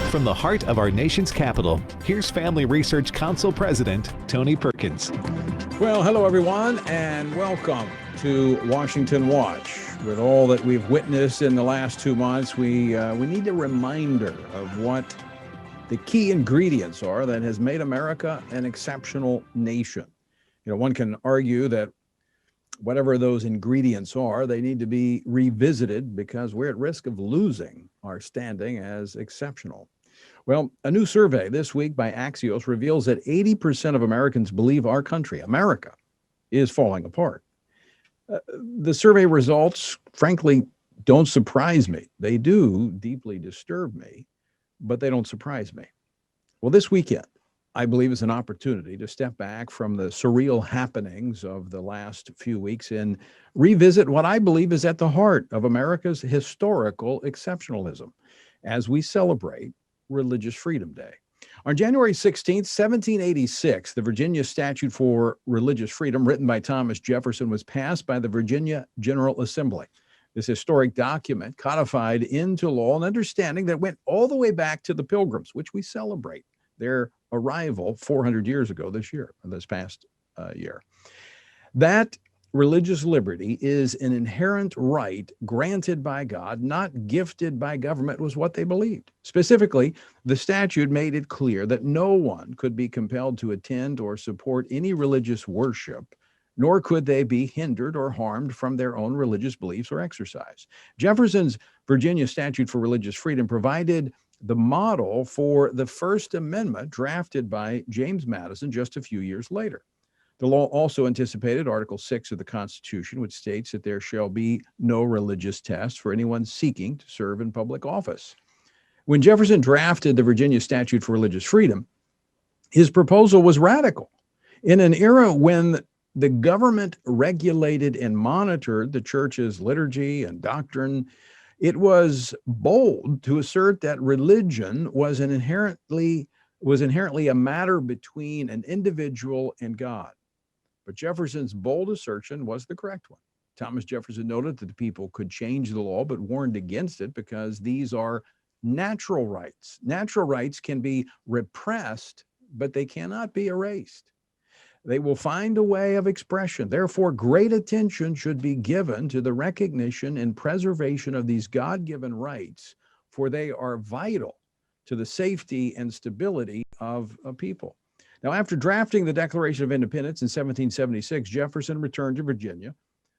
From the heart of our nation's capital, here's Family Research Council President Tony Perkins. Well, hello, everyone, and welcome to Washington Watch. With all that we've witnessed in the last 2 months, we need a reminder of what the key ingredients are that has made America an exceptional nation. You know, one can argue that whatever those ingredients are, they need to be revisited because we're at risk of losing our standing as exceptional. Well, a new survey this week by Axios reveals that 80% of Americans believe our country, America, is falling apart. The survey results, frankly, don't surprise me. They do deeply disturb me, but they don't surprise me. Well, this weekend, I believe, is an opportunity to step back from the surreal happenings of the last few weeks and revisit what I believe is at the heart of America's historical exceptionalism as we celebrate Religious Freedom Day. On January 16th, 1786, the Virginia Statute for Religious Freedom, written by Thomas Jefferson, was passed by the Virginia General Assembly. This historic document codified into law an understanding that went all the way back to the Pilgrims, which we celebrate their arrival 400 years ago this past year. That religious liberty is an inherent right granted by God, not gifted by government, was what they believed. Specifically, the statute made it clear that no one could be compelled to attend or support any religious worship, nor could they be hindered or harmed from their own religious beliefs or exercise. Jefferson's Virginia Statute for Religious Freedom provided the model for the First Amendment drafted by James Madison just a few years later. The law also anticipated Article 6 of the Constitution, which states that there shall be no religious test for anyone seeking to serve in public office. When Jefferson drafted the Virginia Statute for Religious Freedom, his proposal was radical. In an era when the government regulated and monitored the church's liturgy and doctrine, it was bold to assert that religion was inherently a matter between an individual and God. But Jefferson's bold assertion was the correct one. Thomas Jefferson noted that the people could change the law, but warned against it because these are natural rights. Natural rights can be repressed, but they cannot be erased. They will find a way of expression. Therefore, great attention should be given to the recognition and preservation of these God-given rights, for they are vital to the safety and stability of a people. Now, after drafting the Declaration of Independence in 1776, Jefferson returned to Virginia,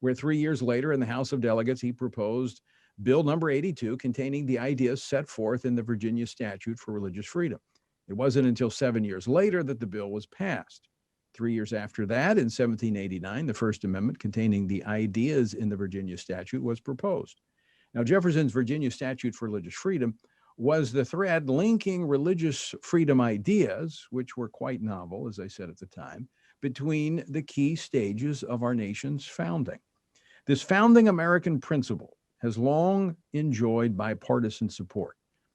where 3 years later in the House of Delegates, he proposed Bill number 82, containing the ideas set forth in the Virginia Statute for Religious Freedom. It wasn't until 7 years later that the bill was passed. 3 years after that, in 1789, the First Amendment containing the ideas in the Virginia Statute was proposed. Now, Jefferson's Virginia Statute for Religious Freedom was the thread linking religious freedom ideas, which were quite novel, as I said at the time, between the key stages of our nation's founding. This founding American principle has long enjoyed bipartisan support.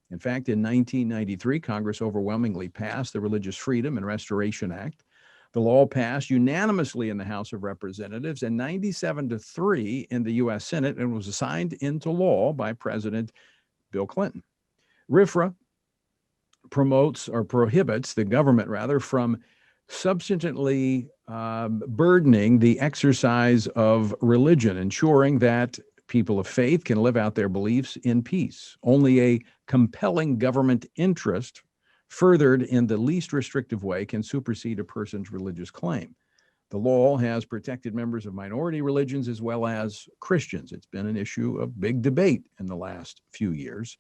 In fact, in 1993, Congress overwhelmingly passed the Religious Freedom and Restoration Act. The law passed unanimously in the House of Representatives and 97-3 in the U.S. Senate and was signed into law by President Bill Clinton. RFRA prohibits the government, from substantively burdening the exercise of religion, ensuring that people of faith can live out their beliefs in peace. Only a compelling government interest furthered in the least restrictive way can supersede a person's religious claim. The law has protected members of minority religions as well as Christians. It's been an issue of big debate in the last few years.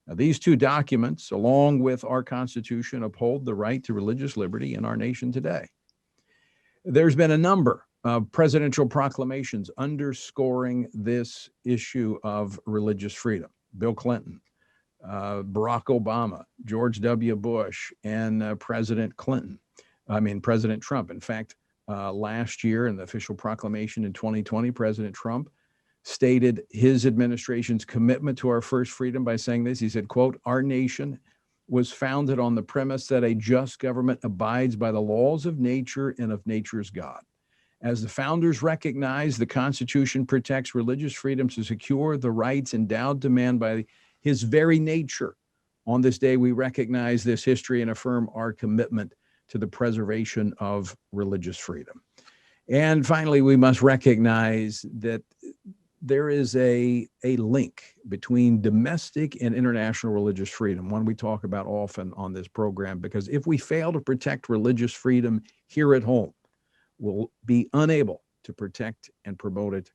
Now, these two documents, along with our Constitution, uphold the right to religious liberty in our nation today. There's been a number of presidential proclamations underscoring this issue of religious freedom. Bill Clinton, Barack Obama, George W. Bush, and President Trump. In fact, last year in the official proclamation in 2020, President Trump stated his administration's commitment to our first freedom by saying this. He said, quote, "Our nation was founded on the premise that a just government abides by the laws of nature and of nature's God, As the founders recognized, the Constitution protects religious freedom to secure the rights endowed to man by his very nature. On this day, we recognize this history and affirm our commitment to the preservation of religious freedom. And finally, we must recognize that there is a link between domestic and international religious freedom, one we talk about often on this program, because if we fail to protect religious freedom here at home, we'll be unable to protect and promote it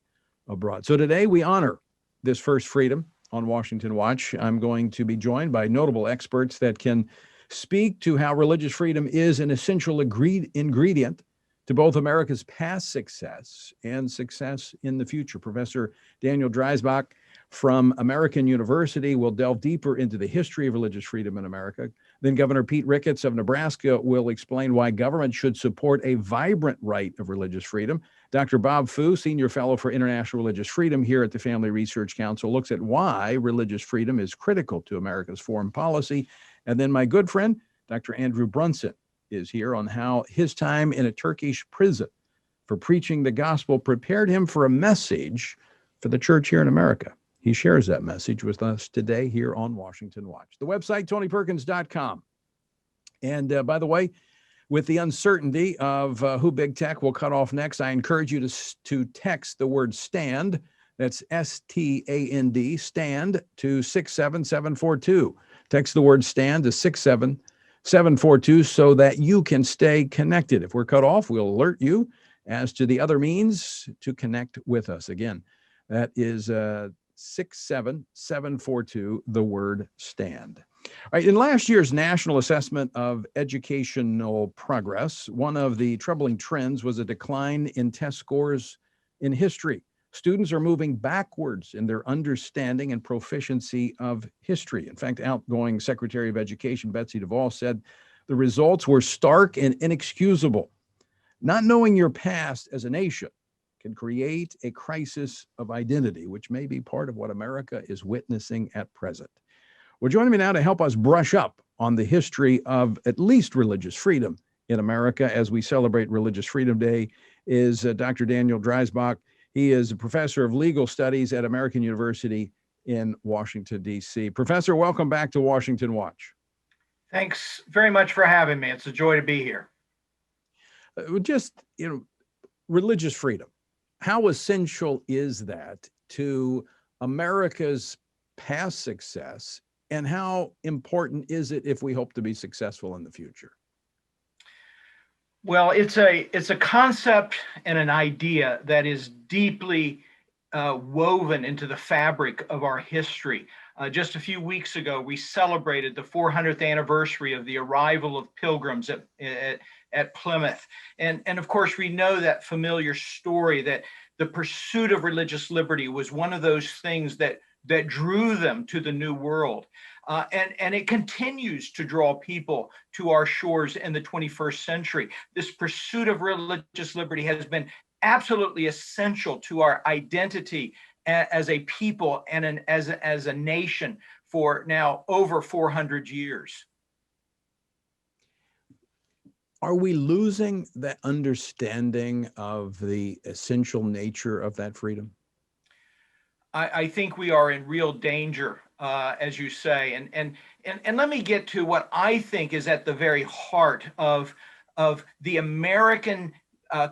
abroad. So today we honor this first freedom on Washington Watch. I'm going to be joined by notable experts that can speak to how religious freedom is an essential ingredient to both America's past success and success in the future. Professor Daniel Dreisbach from American University will delve deeper into the history of religious freedom in America. Then Governor Pete Ricketts of Nebraska will explain why government should support a vibrant right of religious freedom. Dr. Bob Fu, Senior Fellow for International Religious Freedom here at the Family Research Council, looks at why religious freedom is critical to America's foreign policy. And then my good friend, Dr. Andrew Brunson, is here on how his time in a Turkish prison for preaching the gospel prepared him for a message for the church here in America. He shares that message with us today here on Washington Watch. The website, tonyperkins.com. And by the way, with the uncertainty of who big tech will cut off next, I encourage you to text the word STAND, that's STAND, STAND, to 67742. Text the word STAND to 67742 so that you can stay connected. If we're cut off, we'll alert you as to the other means to connect with us. Again, that is 67742, the word STAND. All right, in last year's National Assessment of Educational Progress, one of the troubling trends was a decline in test scores in history. Students are moving backwards in their understanding and proficiency of history. In fact, outgoing Secretary of Education Betsy DeVos said the results were stark and inexcusable. Not knowing your past as a nation can create a crisis of identity, which may be part of what America is witnessing at present. Well, joining me now to help us brush up on the history of at least religious freedom in America as we celebrate Religious Freedom Day is Dr. Daniel Dreisbach. He is a professor of legal studies at American University in Washington, D.C. Professor, welcome back to Washington Watch. Thanks very much for having me. It's a joy to be here. Religious freedom. How essential is that to America's past success, and how important is it if we hope to be successful in the future? Well, it's a concept and an idea that is deeply woven into the fabric of our history. Just a few weeks ago, we celebrated the 400th anniversary of the arrival of pilgrims at Plymouth. And of course, we know that familiar story that the pursuit of religious liberty was one of those things that drew them to the New World. And it continues to draw people to our shores in the 21st century. This pursuit of religious liberty has been absolutely essential to our identity as a people and as a nation for now over 400 years. Are we losing that understanding of the essential nature of that freedom? I think we are in real danger, as you say, and let me get to what I think is at the very heart of the American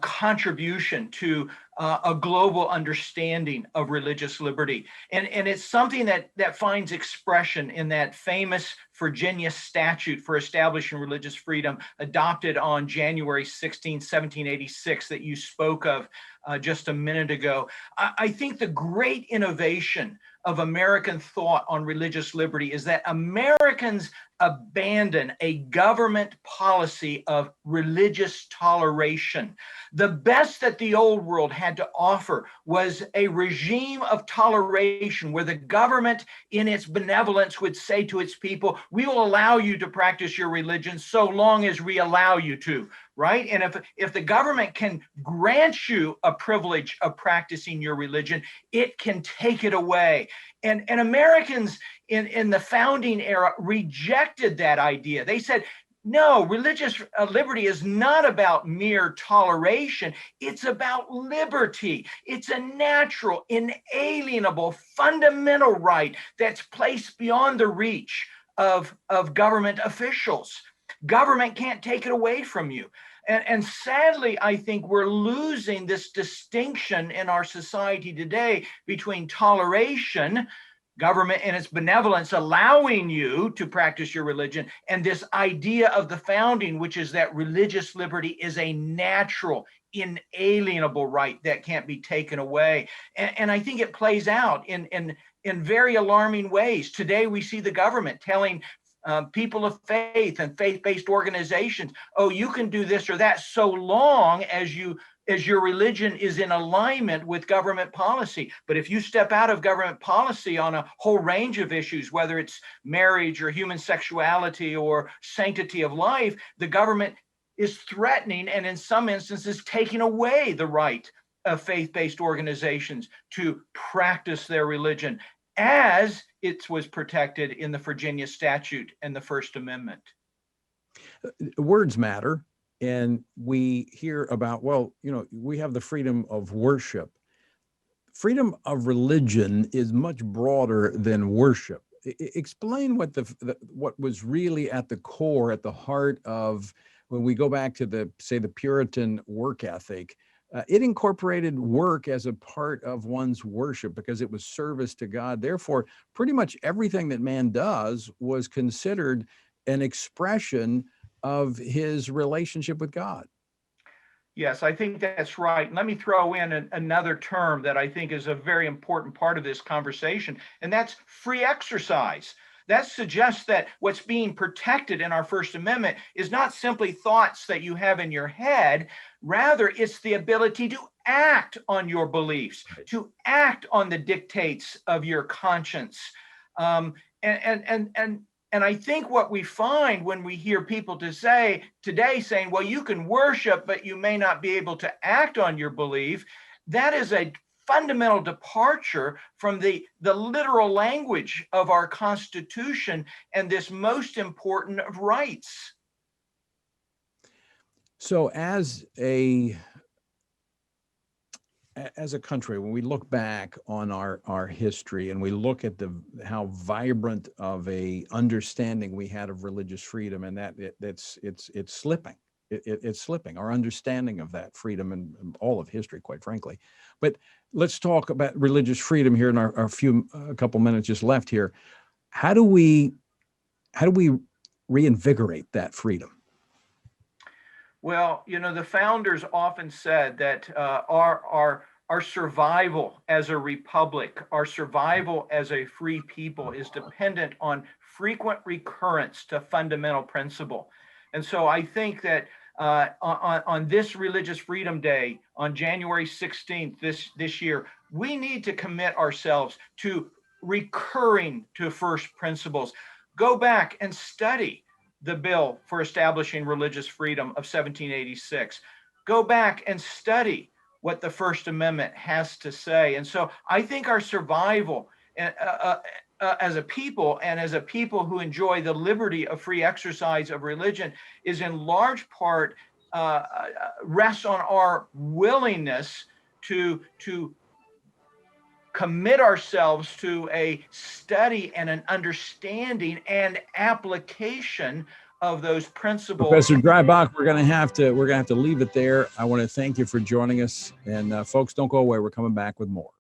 contribution to a global understanding of religious liberty, and it's something that finds expression in that famous Virginia statute for establishing religious freedom, adopted on January 16, 1786, that you spoke of just a minute ago. I think the great innovation of American thought on religious liberty is that Americans abandon a government policy of religious toleration. The best that the old world had to offer was a regime of toleration where the government in its benevolence would say to its people, we will allow you to practice your religion so long as we allow you to, right? And if the government can grant you a privilege of practicing your religion, it can take it away. And Americans in the founding era rejected that idea. They said, No, religious liberty is not about mere toleration. It's about liberty. It's a natural, inalienable, fundamental right that's placed beyond the reach of government officials. Government can't take it away from you. And sadly, I think we're losing this distinction in our society today between toleration, government and its benevolence allowing you to practice your religion, and this idea of the founding, which is that religious liberty is a natural, inalienable right that can't be taken away. And I think it plays out in very alarming ways. Today, we see the government telling people of faith and faith-based organizations, oh, you can do this or that so long as your religion is in alignment with government policy. But if you step out of government policy on a whole range of issues, whether it's marriage or human sexuality or sanctity of life, the government is threatening and in some instances taking away the right of faith-based organizations to practice their religion as it was protected in the Virginia Statute and the First Amendment. Words matter. And we hear about, well, we have the freedom of worship. Freedom of religion is much broader than worship. Explain what was really at the core, at the heart of, when we go back to the Puritan work ethic. It incorporated work as a part of one's worship because it was service to God. Therefore, pretty much everything that man does was considered an expression of his relationship with God. Yes, I think that's right. Let me throw in another term that I think is a very important part of this conversation, and that's free exercise. That suggests that what's being protected in our First Amendment is not simply thoughts that you have in your head. Rather, it's the ability to act on your beliefs, to act on the dictates of your conscience. And I think what we find when we hear people today saying, well, you can worship, but you may not be able to act on your belief, that is a fundamental departure from the literal language of our Constitution and this most important of rights. So as a country, when we look back on our history and we look at how vibrant of a understanding we had of religious freedom, and that it's slipping. It's slipping, our understanding of that freedom and all of history, quite frankly. But let's talk about religious freedom here in our couple minutes just left here. How do we reinvigorate that freedom? Well, the founders often said that our survival as a republic, our survival as a free people is dependent on frequent recurrence to fundamental principle. And so I think that on this Religious Freedom Day, on January 16th this year, we need to commit ourselves to recurring to first principles. Go back and study the bill for establishing religious freedom of 1786. Go back and study what the First Amendment has to say. And so I think our survival as a people, and as a people who enjoy the liberty of free exercise of religion, is in large part rests on our willingness to commit ourselves to a study and an understanding and application of those principles. Professor Dreisbach, we're gonna have to leave it there. I want to thank you for joining us, and folks, don't go away. We're coming back with more.